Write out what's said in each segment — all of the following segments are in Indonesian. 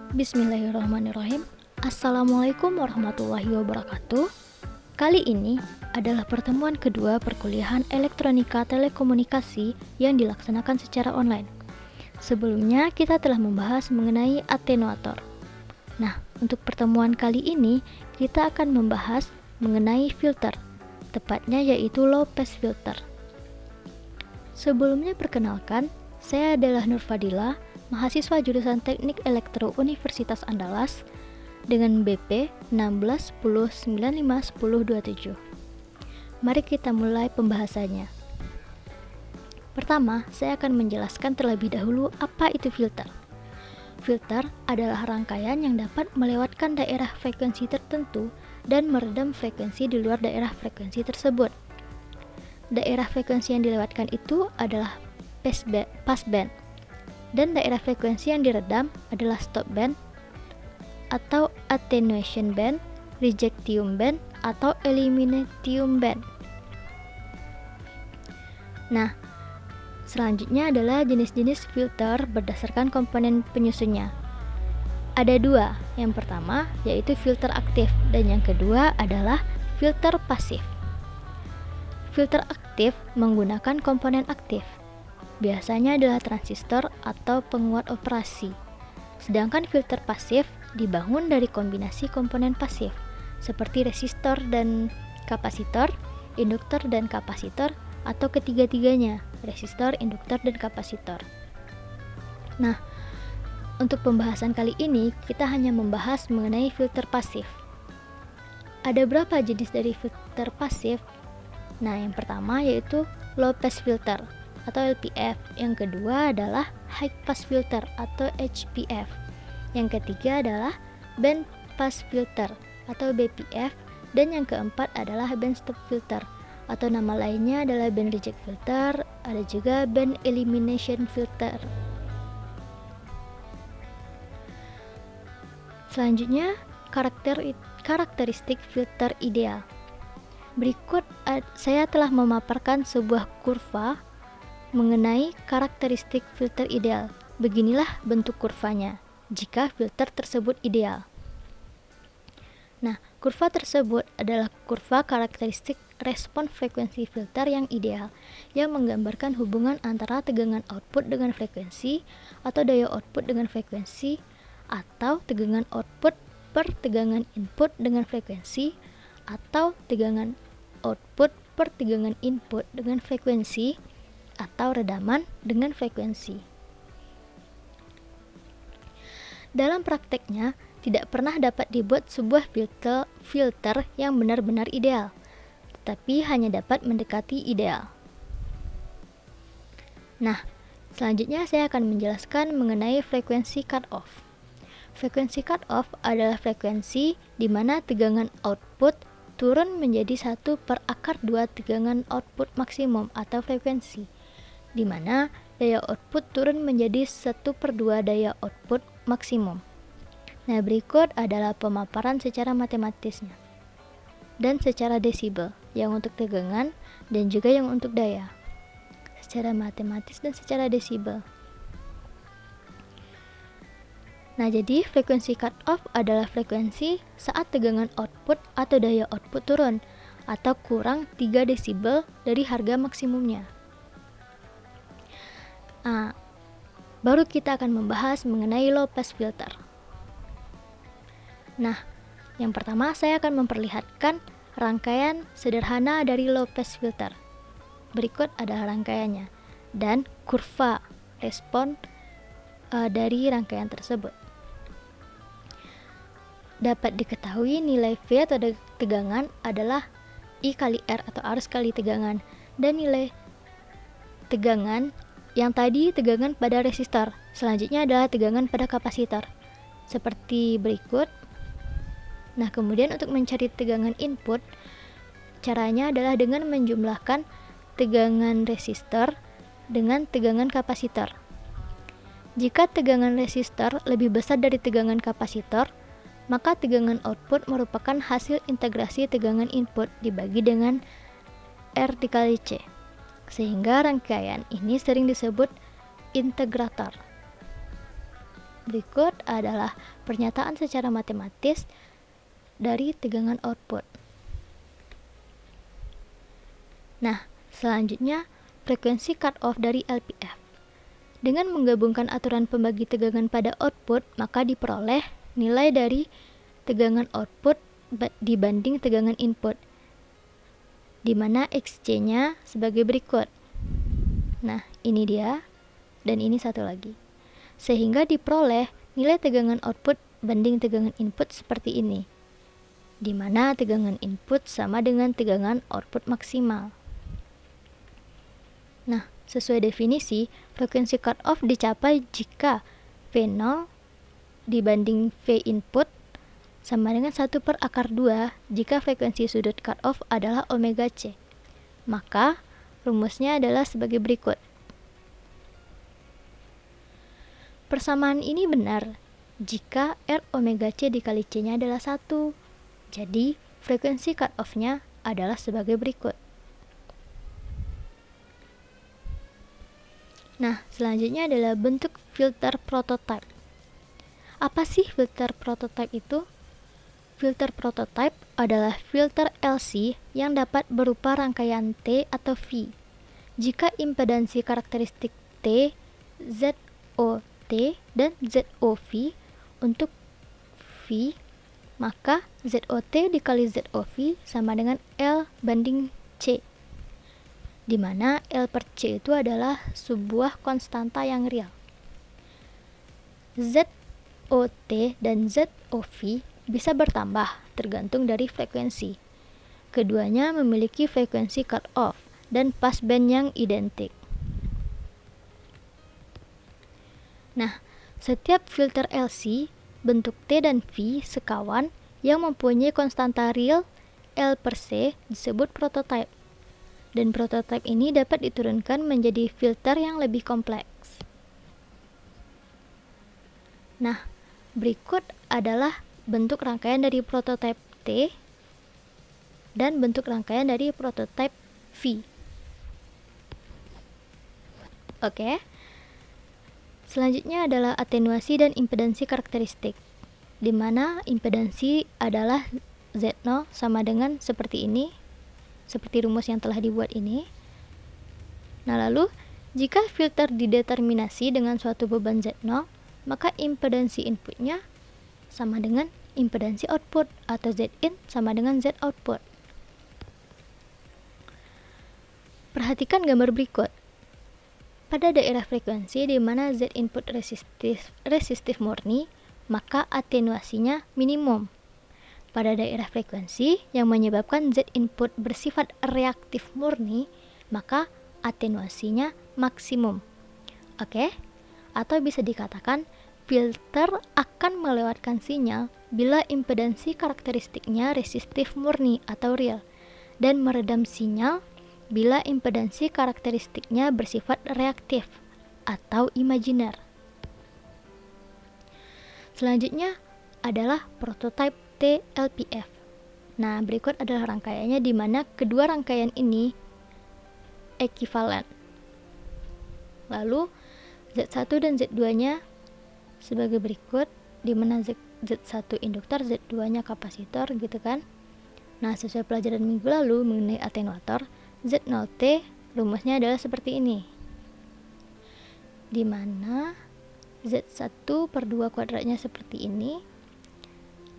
Bismillahirrahmanirrahim. Assalamualaikum warahmatullahi wabarakatuh. Kali ini adalah pertemuan kedua perkuliahan elektronika telekomunikasi yang dilaksanakan secara online. Sebelumnya kita telah membahas mengenai atenuator. Nah, untuk pertemuan kali ini kita akan membahas mengenai filter, tepatnya yaitu low pass filter. Sebelumnya perkenalkan, saya adalah Nur Fadila, mahasiswa jurusan Teknik Elektro Universitas Andalas dengan BP 1610951027. Mari kita mulai pembahasannya. Pertama, saya akan menjelaskan terlebih dahulu apa itu filter. Filter adalah rangkaian yang dapat melewatkan daerah frekuensi tertentu dan meredam frekuensi di luar daerah frekuensi tersebut. Daerah frekuensi yang dilewatkan itu adalah passband, dan daerah frekuensi yang diredam adalah stop band atau attenuation band, rejectium band, atau eliminatium band. Nah, selanjutnya adalah jenis-jenis filter berdasarkan komponen penyusunnya. Ada dua, yang pertama yaitu filter aktif dan yang kedua adalah filter pasif. Filter aktif menggunakan komponen aktif. Biasanya adalah transistor atau penguat operasi. Sedangkan filter pasif dibangun dari kombinasi komponen pasif, seperti resistor dan kapasitor, induktor dan kapasitor, atau ketiga-tiganya, resistor, induktor, dan kapasitor. Nah, untuk pembahasan kali ini, kita hanya membahas mengenai filter pasif. Ada berapa jenis dari filter pasif? Nah, yang pertama yaitu low pass filter atau LPF, yang kedua adalah high pass filter atau HPF, yang ketiga adalah band pass filter atau BPF, dan yang keempat adalah band stop filter atau nama lainnya adalah band reject filter, ada juga band elimination filter. Selanjutnya, karakteristik filter ideal. Berikut saya telah memaparkan sebuah kurva mengenai karakteristik filter ideal. Beginilah bentuk kurvanya jika filter tersebut ideal. Nah, kurva tersebut adalah kurva karakteristik respon frekuensi filter yang ideal, yang menggambarkan hubungan antara tegangan output dengan frekuensi, atau daya output dengan frekuensi, atau tegangan output per tegangan input dengan frekuensi, atau tegangan output per tegangan input dengan frekuensi, atau redaman dengan frekuensi. Dalam prakteknya, tidak pernah dapat dibuat sebuah filter yang benar-benar ideal, tetapi hanya dapat mendekati ideal. Nah, selanjutnya saya akan menjelaskan mengenai frekuensi cutoff. Frekuensi cutoff adalah frekuensi di mana tegangan output turun menjadi 1/2 tegangan output maksimum atau frekuensi, di mana daya output turun menjadi 1/2 daya output maksimum. Nah, berikut adalah pemaparan secara matematisnya dan secara desibel, yang untuk tegangan dan juga yang untuk daya, secara matematis dan secara desibel. Nah, jadi frekuensi cutoff adalah frekuensi saat tegangan output atau daya output turun atau kurang 3 desibel dari harga maksimumnya. Baru kita akan membahas mengenai low pass filter. Nah, yang pertama saya akan memperlihatkan rangkaian sederhana dari low pass filter. Berikut adalah rangkaiannya dan kurva respon dari rangkaian tersebut. Dapat diketahui nilai V atau tegangan adalah I kali R atau arus kali tegangan, dan nilai tegangan yang tadi tegangan pada resistor, selanjutnya adalah tegangan pada kapasitor seperti berikut. Nah, kemudian untuk mencari tegangan input, caranya adalah dengan menjumlahkan tegangan resistor dengan tegangan kapasitor. Jika tegangan resistor lebih besar dari tegangan kapasitor, maka tegangan output merupakan hasil integrasi tegangan input dibagi dengan R dikali C, sehingga rangkaian ini sering disebut integrator. Berikut adalah pernyataan secara matematis dari tegangan output. Nah, selanjutnya frekuensi cut-off dari LPF. Dengan menggabungkan aturan pembagi tegangan pada output, maka diperoleh nilai dari tegangan output dibanding tegangan input, di mana XC-nya sebagai berikut. Nah, ini dia, dan ini satu lagi. Sehingga diperoleh nilai tegangan output banding tegangan input seperti ini, di mana tegangan input sama dengan tegangan output maksimal. Nah, sesuai definisi, frekuensi cut-off dicapai jika V0 dibanding V input sama dengan 1/2 jika frekuensi sudut cut-off adalah omega C. Maka, rumusnya adalah sebagai berikut. Persamaan ini benar jika R omega C dikali C-nya adalah 1. Jadi, frekuensi cut-off-nya adalah sebagai berikut. Nah, selanjutnya adalah bentuk filter prototype. Apa sih filter prototype itu? Filter prototype adalah filter LC yang dapat berupa rangkaian T atau V. Jika impedansi karakteristik T, ZOT, dan ZOV untuk V, maka ZOT dikali ZOV sama dengan L banding C, di mana L per C itu adalah sebuah konstanta yang real. ZOT dan ZOV bisa bertambah tergantung dari frekuensi. Keduanya memiliki frekuensi cut-off dan passband yang identik. Nah, setiap filter LC bentuk T dan V sekawan yang mempunyai konstanta real L per C disebut prototype. Dan prototype ini dapat diturunkan menjadi filter yang lebih kompleks. Nah, berikut adalah bentuk rangkaian dari prototype T dan bentuk rangkaian dari prototype V. Oke. Selanjutnya adalah atenuasi dan impedansi karakteristik, di mana impedansi adalah Z0 sama dengan seperti ini, seperti rumus yang telah dibuat ini. Nah, lalu jika filter dideterminasi dengan suatu beban Z0, maka impedansi inputnya sama dengan impedansi output, atau Zin sama dengan Z output. Perhatikan gambar berikut. Pada daerah frekuensi di mana Z input resistif murni, maka atenuasinya minimum. Pada daerah frekuensi yang menyebabkan Z input bersifat reaktif murni, maka atenuasinya maksimum. Oke? Atau bisa dikatakan filter akan melewatkan sinyal bila impedansi karakteristiknya resistif murni atau real, dan meredam sinyal bila impedansi karakteristiknya bersifat reaktif atau imajiner. Selanjutnya adalah prototype TLPF. Nah, berikut adalah rangkaiannya di mana kedua rangkaian ini ekivalen. Lalu Z1 dan Z2-nya sebagai berikut, di mana Z1 induktor, Z2-nya kapasitor gitu kan. Nah, sesuai pelajaran minggu lalu mengenai atenuator, Z0T rumusnya adalah seperti ini, di mana Z1 per 2 kuadratnya seperti ini,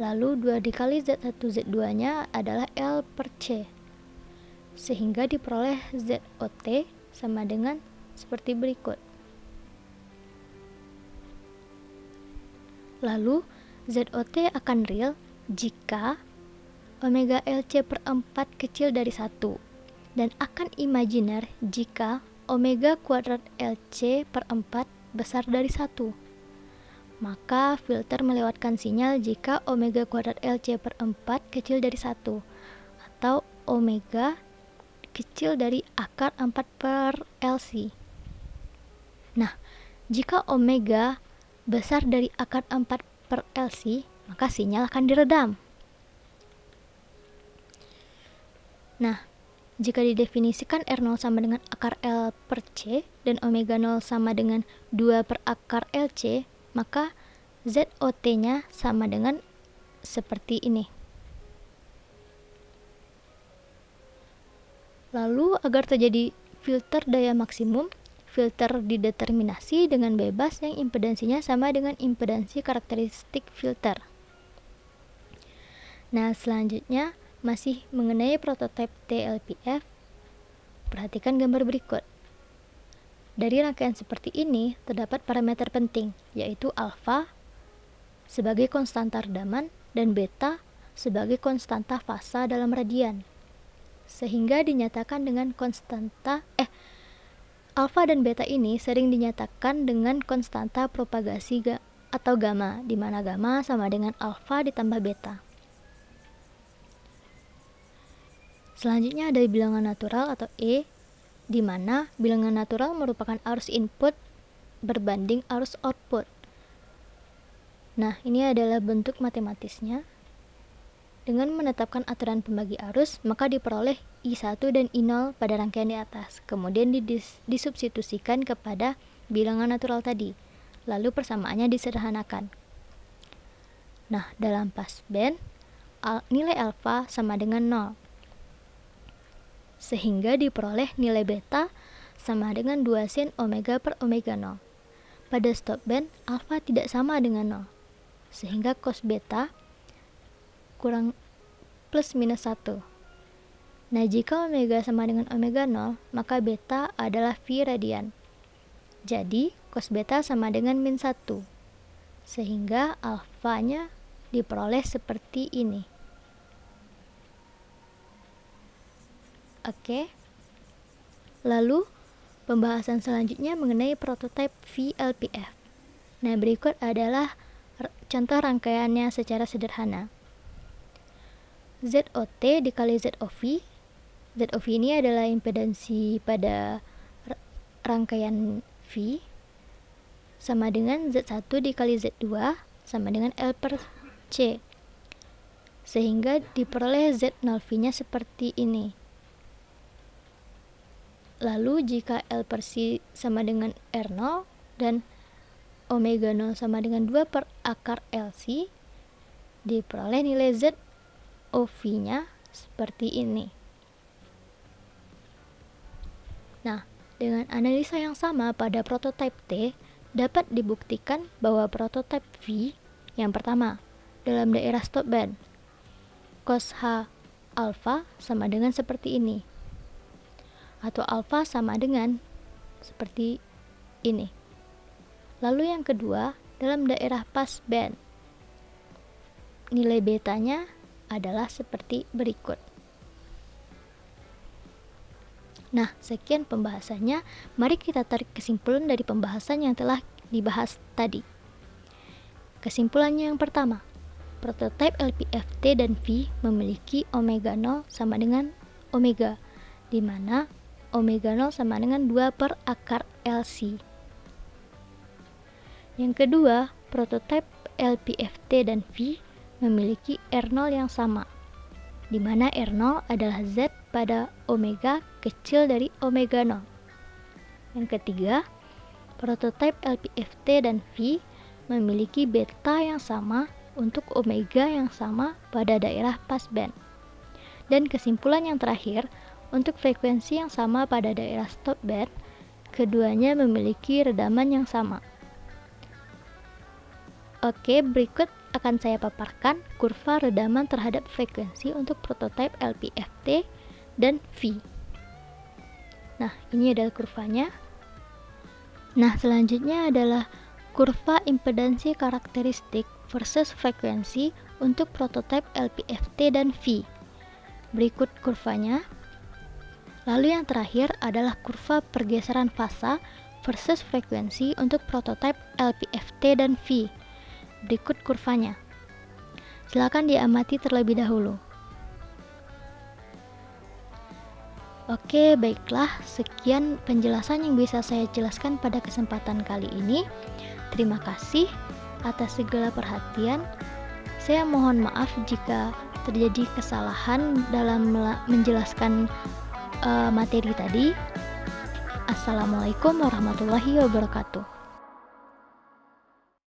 lalu 2 dikali Z1 Z2 nya adalah L per C, sehingga diperoleh ZOT sama dengan seperti berikut. Lalu ZOT akan real jika omega LC per 4 kecil dari 1, dan akan imajiner jika omega kuadrat LC per 4 besar dari 1. Maka filter melewatkan sinyal jika omega kuadrat LC per 4 kecil dari 1, atau omega kecil dari akar 4 per LC. Nah, jika omega besar dari akar 4 per LC, maka sinyal akan diredam. Nah, jika didefinisikan R0 sama dengan akar L per C dan omega 0 sama dengan 2 per akar LC, maka ZOT-nya sama dengan seperti ini. Lalu agar terjadi filter daya maksimum, filter dideterminasi dengan bebas yang impedansinya sama dengan impedansi karakteristik filter. Nah, selanjutnya masih mengenai prototipe TLPF. Perhatikan gambar berikut. Dari rangkaian seperti ini terdapat parameter penting, yaitu alfa sebagai konstanta redaman dan beta sebagai konstanta fasa dalam radian. Sehingga dinyatakan dengan konstanta alfa dan beta ini sering dinyatakan dengan konstanta propagasi atau gamma, di mana gamma sama dengan alfa ditambah beta. Selanjutnya ada bilangan natural atau E, di mana bilangan natural merupakan arus input berbanding arus output. Nah, ini adalah bentuk matematisnya. Dengan menetapkan aturan pembagi arus, maka diperoleh I1 dan I0 pada rangkaian di atas. Kemudian disubstitusikan kepada bilangan natural tadi. Lalu persamaannya disederhanakan. Nah, dalam passband, nilai alfa sama dengan 0. Sehingga diperoleh nilai beta sama dengan 2 sin omega per omega 0. Pada stopband, alfa tidak sama dengan 0. Sehingga cos beta kurang plus minus 1. Nah, jika omega sama dengan omega 0, maka beta adalah V radian. Jadi, cos beta sama dengan min 1. Sehingga alfanya diperoleh seperti ini. Oke. Lalu, pembahasan selanjutnya mengenai prototipe VLPF. Nah, berikut adalah contoh rangkaiannya secara sederhana. ZOT dikali ZOV. ZOV ini adalah impedansi pada rangkaian V sama dengan Z1 dikali Z2 sama dengan L per C. Sehingga diperoleh Z0V-nya seperti ini. Lalu jika L per C sama dengan R0 dan omega 0 sama dengan 2 per akar LC, diperoleh nilai ZOV-nya seperti ini. Nah, dengan analisa yang sama pada prototipe T, dapat dibuktikan bahwa prototipe V yang pertama dalam daerah stopband, cos H alfa sama dengan seperti ini. Atau alfa sama dengan seperti ini. Lalu yang kedua, dalam daerah passband, nilai betanya adalah seperti berikut. Nah, sekian pembahasannya. Mari kita tarik kesimpulan dari pembahasan yang telah dibahas tadi. Kesimpulannya yang pertama, prototipe LPFT dan V memiliki omega 0 sama dengan omega, di mana omega 0 sama dengan 2 per akar LC. Yang kedua, prototipe LPFT dan V memiliki R0 yang sama, di mana R0 adalah Z pada omega kecil dari omega 0. Yang ketiga, prototipe LPFT dan V memiliki beta yang sama untuk omega yang sama pada daerah passband. Dan kesimpulan yang terakhir, untuk frekuensi yang sama pada daerah stopband, keduanya memiliki redaman yang sama. Oke, berikut akan saya paparkan kurva redaman terhadap frekuensi untuk prototipe LPFT dan V. Nah, ini adalah kurvanya. Nah, selanjutnya adalah kurva impedansi karakteristik versus frekuensi untuk prototipe LPFT dan V. Berikut kurvanya. Lalu yang terakhir adalah kurva pergeseran fasa versus frekuensi untuk prototipe LPFT dan V. Berikut kurvanya. Silakan diamati terlebih dahulu. Oke, baiklah, sekian penjelasan yang bisa saya jelaskan pada kesempatan kali ini. Terima kasih atas segala perhatian. Saya mohon maaf jika terjadi kesalahan dalam menjelaskan materi tadi. Assalamualaikum warahmatullahi wabarakatuh.